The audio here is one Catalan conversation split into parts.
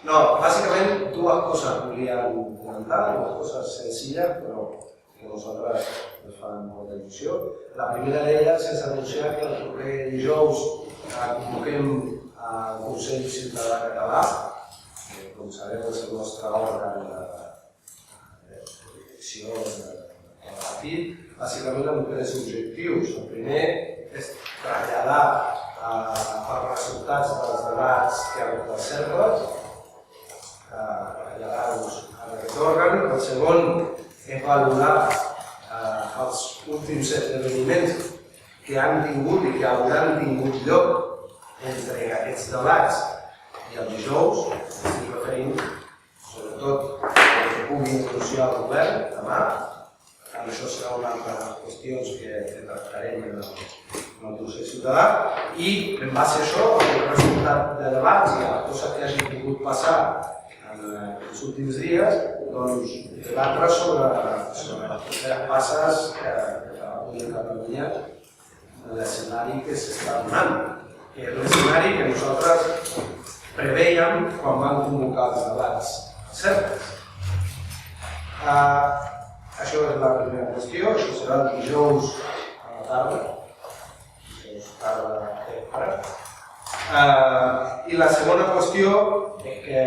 No, bàsicament dues coses volíem comentar, dues coses senzilles, però que nosaltres ens fan molta il·lusió. La primera d'elles és anunciar que el proper dijous convoquem el Consell Ciutadà Català, que com sabeu és el nostre òrgan d'elecció del partit, bàsicament amb tres objectius. El primer és traslladar els resultats dels debats que han fet els cercles, traslladar-los a aquest òrgan. El segon és valorar els últims esdeveniments que han tingut i que hauran tingut lloc entre aquests debats i el dijous. Estic referint sobretot al que pugui anunciar el govern demà. Això serà una de les qüestions que tractarem en el Consell Ciutadà. I en base a això, el resultat de debats i a les coses que hagin pogut passar en els últims dies, doncs debatre sobre les properes passes que farà avui a Catalunya en l'escenari que s'està donant, que és l'escenari que nosaltres preveiem quan vam convocar els debats certes. Això és la primera qüestió, això serà el dijous a la tarda, dijous tarda. I la segona qüestió és que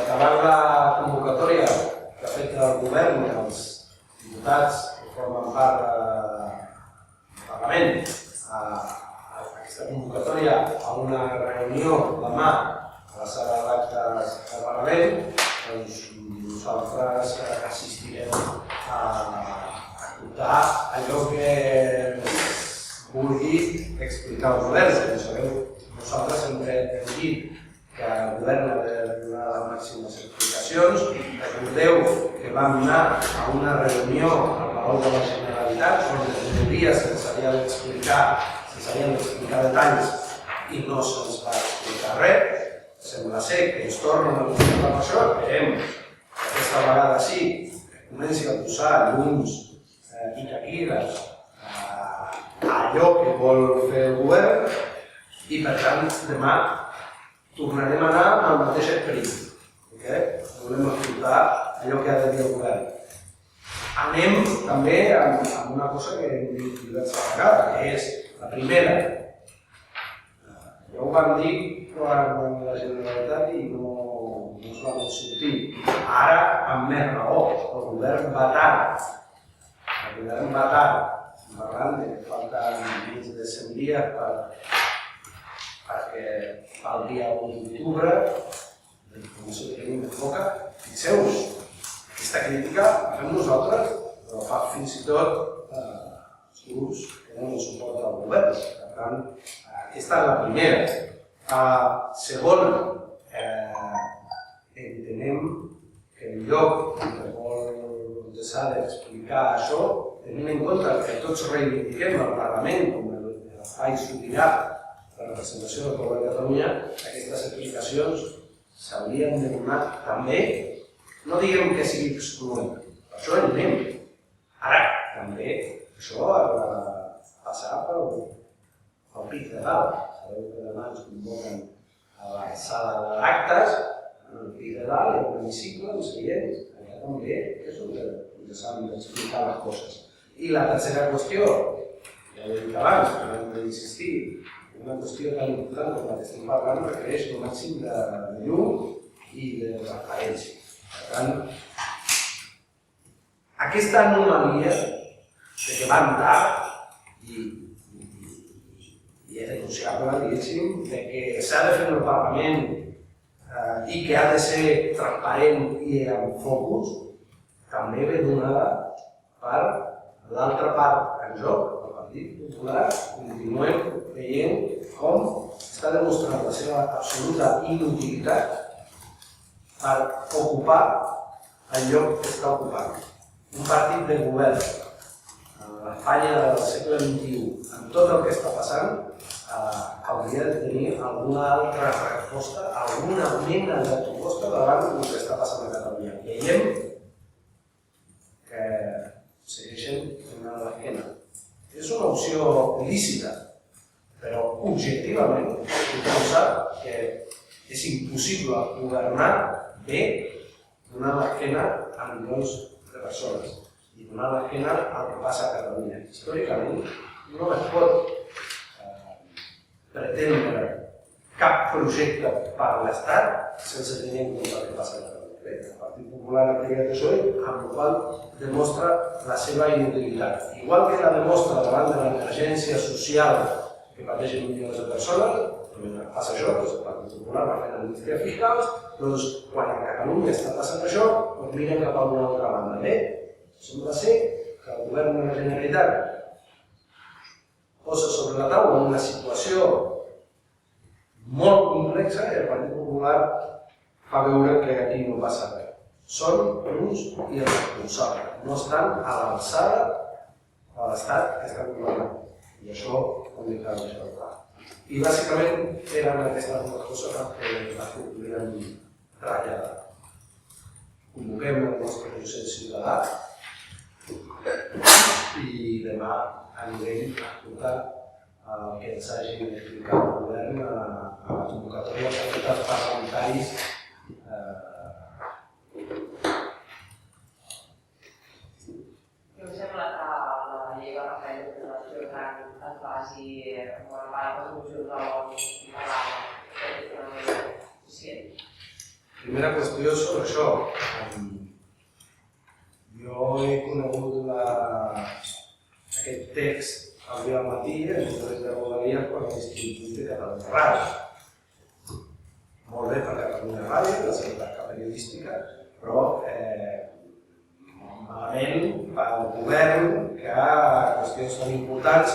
davant la convocatòria que ha fet el govern i els diputats que formen part del Parlament, aquesta convocatòria a una reunió demà a la sala d'actes del Parlament, doncs nosaltres assistirem a escoltar allò que vulgui explicar el govern. Com sabeu, nosaltres sempre hem dit que el govern ha de donar les màximes explicacions. Recordeu que vam anar a una reunió al Palau de la Generalitat on en teoria se'ns havien d'explicar detalls i no se'ns va explicar res. Sembla ser que ens tornen a confirmar això. Esperem que aquesta vegada sí comenci a posar llums i taquígrafs a allò que vol fer el govern i per tant demà tornarem a anar amb el mateix esperit. Volem escoltar allò que ha de dir el govern. Anem també amb una cosa que hem dit diverses vegades, que és la primera. Ja ho vam dir quan la Generalitat i no es va sortir. Ara, amb més raó, el govern va tard. El govern va tard. Parlant que falten més de 100 dies perquè el dia 1 d'octubre la informació que tenim es toca. Fixeu-vos, aquesta crítica la fem nosaltres, però fa fins i tot els grups que donen suport al govern. Per tant, aquesta és la primera. Segona, entenem que el lloc on s'ha d'explicar això, tenint en compte que tots reivindiquem al Parlament com l'espai sobirà de representació del poble de Catalunya, aquestes explicacions s'haurien de donar també, no diguem que sigui excloent, per això en anem. Ara, també, això ha de passar pel pic de dalt. Sabeu que demà ens convoquen a la sala d'actes, en el pic de dalt, hi ha un hemicicle, uns seients, allà també és on s'han d'explicar les coses. I la tercera qüestió, ja ho he dit abans, però hem d'insistir, una qüestió tan important com la que estem parlant requereix el màxim de llum i de transparència. Per tant, aquesta anomalia de que van tard i és denunciable, diguéssim, de que s'ha de fer en el Parlament i que ha de ser transparent i amb focus, també ve donada per l'altra part en joc. El Partit Popular continuem veient com està demostrant la seva absoluta inutilitat per ocupar el lloc que està ocupant. Un partit de govern en l'Espanya del segle XXI, amb tot el que està passant, hauria de tenir alguna altra resposta, alguna mena de proposta davant del que està passant a Catalunya. Veiem que segueixen donant l'esquena. És una opció lícita, però objectivament tothom sap que és impossible l'oposició a governar bé donant l'esquena a milions de persones i donant l'esquena al que passa a Catalunya. Històricament no es pot pretendre cap projecte per a l'Estat sense tenir en compte el que passa a Catalunya. El Partit Popular ha creat això, amb la qual demostra la seva inutilitat. Igual que la demostra davant de l'emergència social que pateixen milions de persones, també passa això, el Partit Popular va fer amnisties fiscals, doncs quan a Catalunya està passant això, doncs miren cap a una altra banda. Bé, sembla ser que el govern de la Generalitat posa sobre la taula una situació molt complexa i el Partit Popular fa veure que aquí no passa res. Són uns irresponsables, no estan a l'alçada de l'estat que està governant. I això ho hem de deixar clar. I bàsicament eren aquestes dues coses que volíem traslladar. Convoquem el nostre procés ciutadà i demà anirem a escoltar el que ens hagi d'explicar el govern a la convocatòria que ha fet els parlamentaris. Em sembla que la llei de referèndum de la ciutat es basi en la resolució de l'ONU i de l'ANA, que és una manera suficient. Primera qüestió sobre això. Jo he conegut aquest text avui al matí en un dret de Rodalies per l'Institut de Catalunya Ràdio. Molt bé per Catalunya Ràdio, la seguretat periodística, però malament pel govern que qüestions tan importants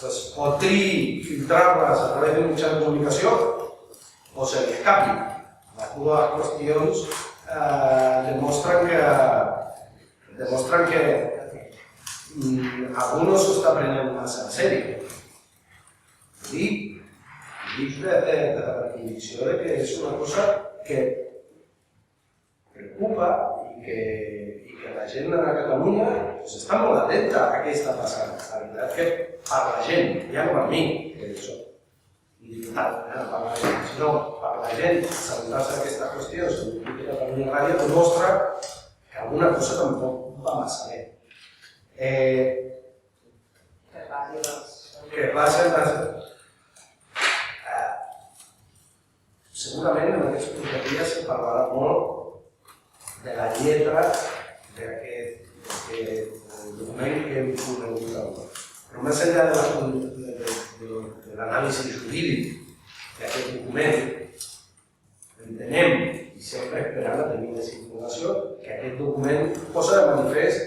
es pot filtrar-les a través de mitjans de comunicació o se li escapi. Les dues qüestions demostren que algunos s'ho està prenent massa en sèrio. Dic de la convicció que és una cosa que preocupa i que la gent a Catalunya està molt atenta a què està passant. La veritat que per la gent, ja no per mi, que soc diputat, per la gent, sinó per la gent assabentar-se d'aquesta qüestió, que Catalunya Ràdio demostra que alguna cosa tampoc va massa bé. Que passa segurament en aquests propers dies se parlarà molt de la lletra d'aquest document que hem conegut avui. Però més enllà de l'anàlisi jurídic d'aquest document, entenem, i sempre esperant a tenir més informació, que aquest document posa de manifest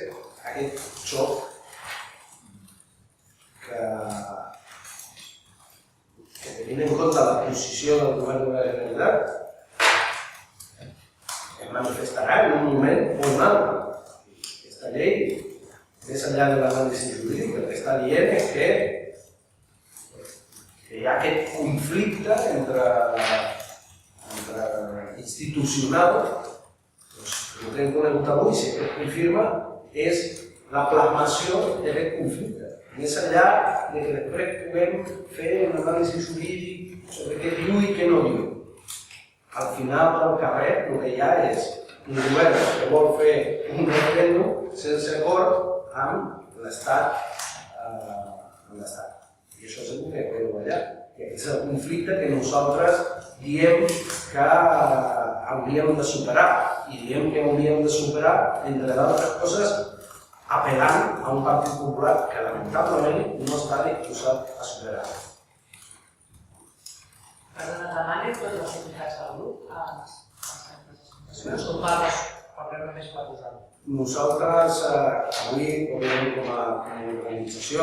aquest xoc que tenint en compte la posició del govern de la Generalitat es manifestarà en un moment o un altre. Aquesta llei, més enllà de l'anàlisi jurídic, el que està dient és que hi ha aquest conflicte institucional. El que hem conegut avui, si es confirma, és la plasmació d'aquest conflicte. Més enllà de que després puguem fer un anàlisi jurídic sobre què diu i què no diu. Al final del carrer el que hi ha és un govern que vol fer un referèndum sense acord amb l'Estat. I això segur que queda allà. I aquest és el conflicte que nosaltres diem que hauríem de superar. I diem que hauríem de superar, entre d'altres coses, apel·lant a un Partit Popular que lamentablement no està disposat a superar. Perdona, demanen tots els sindicats del grup a les manifestacions o parlem només per vosaltres? Nosaltres avui, com a organització,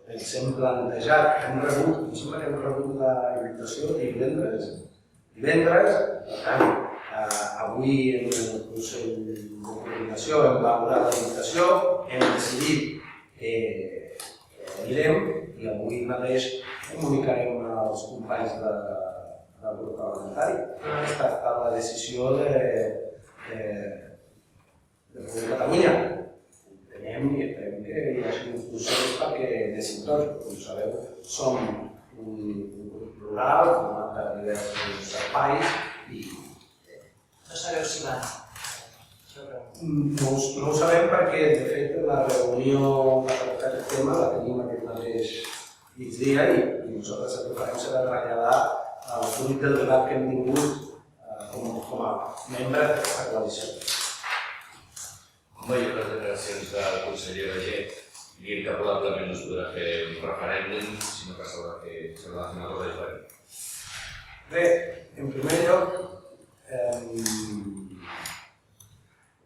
ens hem plantejat, hem rebut la invitació divendres. Per tant, avui en el Consell de Coordinació hem valorat la invitació, hem decidit que anirem i avui mateix comunicarem als companys del grup parlamentari. Aquesta ha estat la decisió de Catalunya. Entenem i esperem que hi hagi un procés perquè anessin tots. Com sabeu, som un grup plural, format per diversos espais i aproximant? No ho sabem perquè, de fet, la reunió per tractar aquest tema la tenim aquest mateix migdia i nosaltres el que farem serà traslladar el fruit del debat que hem tingut com a membre d'aquesta coalició. Home, hi ha les declaracions del conseller Baiget dient que probablement no es podrà fer un referèndum, sinó que s'haurà de fer una cosa diferent. Bé, en primer lloc, el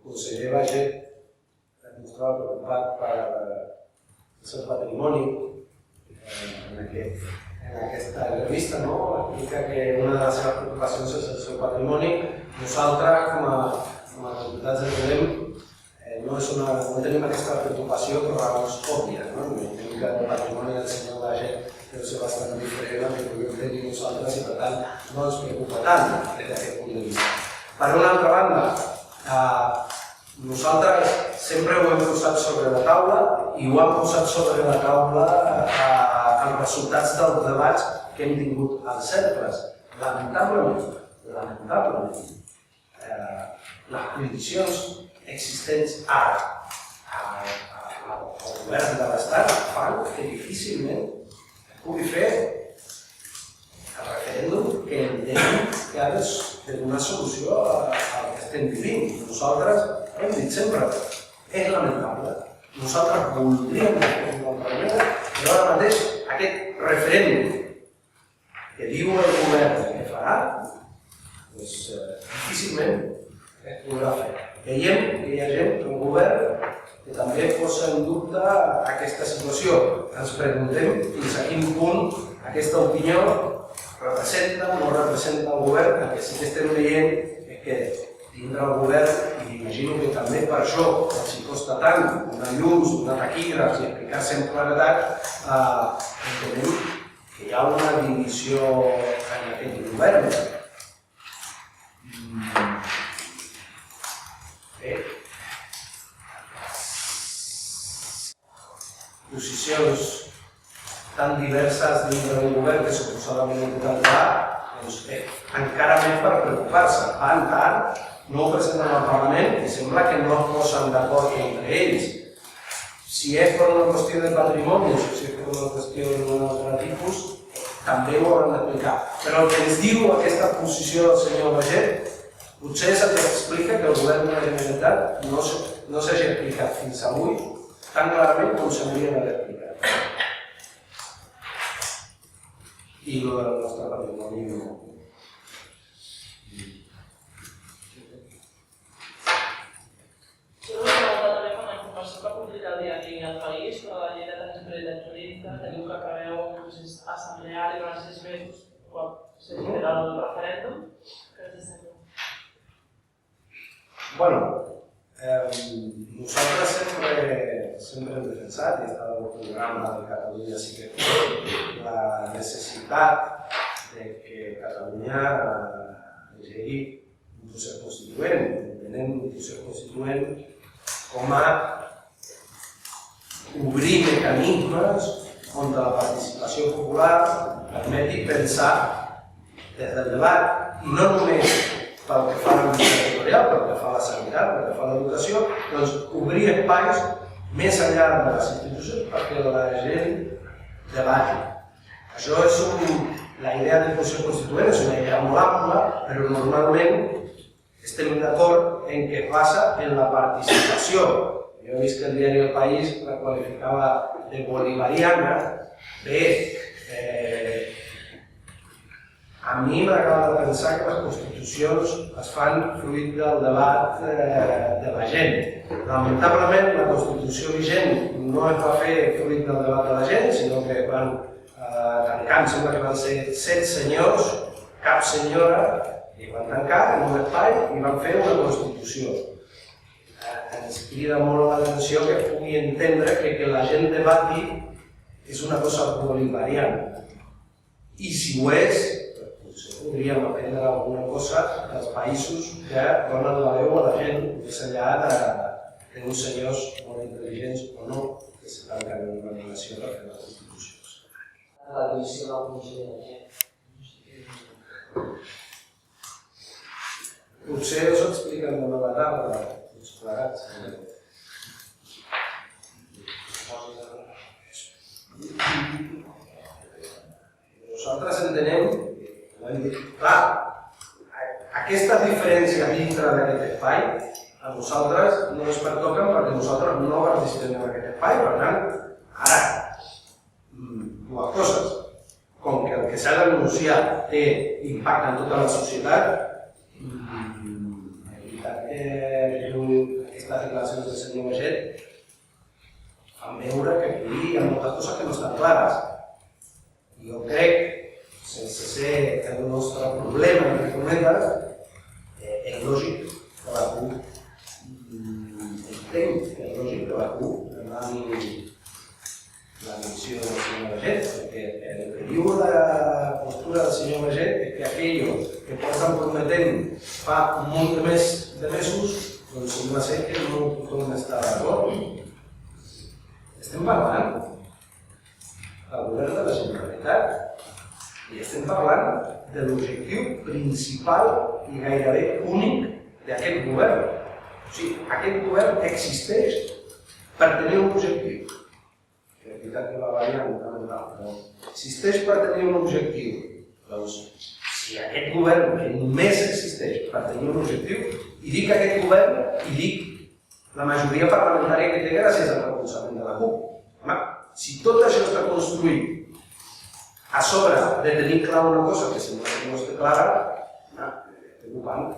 conseller Baiget estava preocupat per el seu patrimoni en aquesta entrevista, no? Explica que una de les seves preocupacions és el seu patrimoni. Nosaltres, com a diputats del Podem, no tenim aquesta preocupació per raons òbvies, no? Entenem que el patrimoni del senyor Baiget deu ser bastant diferent al que puguem tenir nosaltres i per tant no ens preocupa tant des d'aquest punt de vista. Per una altra banda, nosaltres sempre ho hem posat sobre la taula i ho hem posat sobre la taula els resultats dels debats que hem tingut als cercles. Lamentablement, les condicions existents ara al govern de l'Estat fan que difícilment pugui fer el referèndum que entenem que ha de donar solució al que estem vivint. Nosaltres hem dit sempre, és lamentable. Nosaltres voldríem fer una altra manera, però ara mateix aquest referèndum que diu el govern que farà, difícilment es podrà fer. Veiem que hi ha gent del govern que també posa en dubte aquesta situació. Ens preguntem fins a quin punt aquesta opinió representa o no representa el govern. El que sí que estem veient és que tindrà el govern, i imagino que també per això els hi costa tant donar llums, donar taquígrafs i explicar-se en claredat, entenem que hi ha una divisió en aquest govern. Posicions tan diverses dintre del govern que suposadament intentarà, doncs encara més per preocupar-se. Tant, no ho presenten al Parlament i sembla que no es posen d'acord entre ells. Si és per una qüestió de patrimoni o si és per una qüestió d'un altre tipus, també ho hauran d'explicar. Però el que ens diu aquesta posició del senyor Baiget potser és el que explica que el govern de la Generalitat no s'hagi explicat fins avui tan clarament com s'hauria d'haver explicat. I el del nostre patrimoni no. Solo una pregunta també per la informació que ha publicat el diari El País, la llei de transitorietat jurídica, que diu que preveu un procés assembleari durant 6 mesos quan s'espera el referèndum. Què ens sembla? Bueno, nosaltres sempre hem defensat, i està al programa de Catalunya sí que té, la necessitat de que Catalunya engegui un procés constituent. Entenem un procés constituent com a obrir mecanismes on la participació popular permeti pensar des del debat, i no només pel que fa a l'àmbit territorial, pel que fa a la sanitat, pel que fa a l'educació, doncs obrir espais més enllà de les institucions perquè la gent debati. Això és la idea del procés constituent, és una idea molt ampla, però normalment estem d'acord en què passa en la participació. Jo he vist que el diari El País la qualificava de bolivariana. Bé, a mi m'agrada de pensar que les constitucions es fan fruit del debat de la gent. Lamentablement, la constitució vigent no es va fer fruit del debat de la gent, sinó que van tancar, em sembla que van ser 7 senyors, cap senyora, i van tancar en un espai i van fer una constitució. Ens crida molt l'atenció que pugui entendre que la gent debati és una cosa bolivariana. I si ho és, podríem aprendre alguna cosa dels països que donen la veu a la gent més enllà d'uns senyors molt intel·ligents o no que se tanquen en una nació per fer les constitucions. La divisió del conseller de gent. Potser us ho expliquen demà a la tarda, tots plegats. Nosaltres entenem, ho hem dit, clar, aquesta diferència dintre d'aquest espai a nosaltres no ens pertoquen perquè nosaltres no participem en aquest espai, per tant, ara, dues coses. Com que el que s'ha denunciat té impacte en tota la societat, la veritat que aquestes declaracions del senyor Baiget fan veure que aquí hi ha moltes coses que no estan clares. Jo crec, sense ser el nostre problema en aquest moment, és lògic que la CUP entenc que és lògic que la CUP demani la dimissió del senyor Baiget, perquè el que diu la postura del senyor Baiget és que aquello que porten prometent fa molt més de mesos, doncs sembla ser que no tothom està d'acord. Estem parlant del govern de la Generalitat i estem parlant de l'objectiu principal i gairebé únic d'aquest govern. O sigui, aquest govern existeix per tenir un objectiu. És veritat que va variant tant però existeix per tenir un objectiu. Doncs, si aquest govern que només existeix per tenir un objectiu, i dic aquest govern i dic la majoria parlamentària que té gràcies al recolzament de la CUP. Home, si tot això està construït a sobre de tenir clar una cosa que sembla que no està clara, és preocupant.